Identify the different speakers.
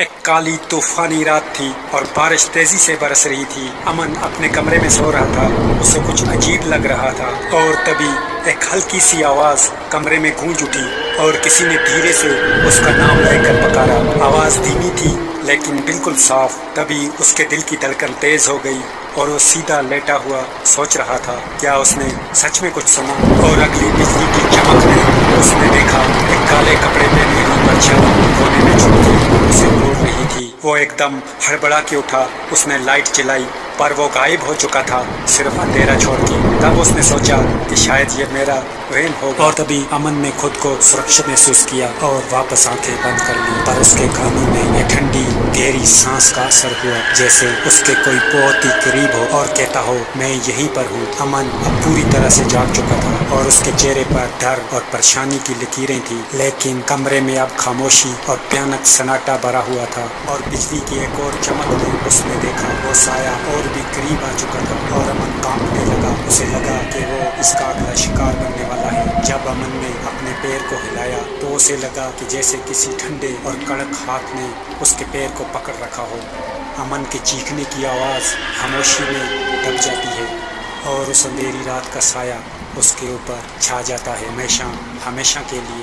Speaker 1: ایک کالی طوفانی رات تھی اور بارش تیزی سے برس رہی تھی۔ امن اپنے کمرے میں سو رہا تھا، اسے کچھ عجیب لگ رہا تھا، اور تبھی ایک ہلکی سی آواز کمرے میں گونج اٹھی اور کسی نے دھیرے سے اس کا نام لے کر پکارا۔ آواز دھیمی تھی لیکن بالکل صاف۔ تبھی اس کے دل کی دھڑکن تیز ہو گئی اور وہ سیدھا لیٹا ہوا سوچ رہا تھا کیا اس نے سچ میں کچھ سنا؟ اور اگلی بجلی کی چمک میں اس نے دیکھا ایک کالے کپڑے پہنی ہوئی پرچھائی کونے میں چھپ کے اسے گھور رہی تھی۔ وہ ایک دم ہڑبڑا کے اٹھا، اس نے لائٹ جلائی پر وہ غائب ہو چکا تھا، صرف اندھیرا چھوڑ کے۔ تب اس نے سوچا کہ شاید یہ میرا وہم ہوگا، اور تبھی امن نے خود کو سرکشت محسوس کیا اور واپس آنکھیں بند کر لی۔ پر اس کے کانوں میں ایک ٹھنڈی گہری سانس کا اثر ہوا، جیسے اس کے کوئی بہت ہی قریب ہو اور کہتا ہو میں یہیں پر ہوں۔ امن اب پوری طرح سے جاگ چکا تھا اور اس کے چہرے پر ڈر اور پریشانی کی لکیریں تھیں، لیکن کمرے میں اب خاموشی اور بھیانک سناٹا بھرا ہوا تھا۔ اور بجلی کی ایک اور چمک میں اس نے دیکھا وہ سایہ اور بھی قریب آ چکا تھا اور امن کانپنے لگا۔ اسے لگا کہ وہ اس کا اگلا شکار بننے والا ہے۔ جب امن نے اپنے پیر کو ہلایا تو اسے لگا کہ جیسے کسی ٹھنڈے اور کڑک ہاتھ نے اس کے پیر کو پکڑ رکھا ہو۔ امن کے چیخنے کی آواز خاموشی میں دب جاتی ہے اور اس اندھیری رات کا سایہ اس کے اوپر چھا جاتا ہے، ہمیشہ کے لیے۔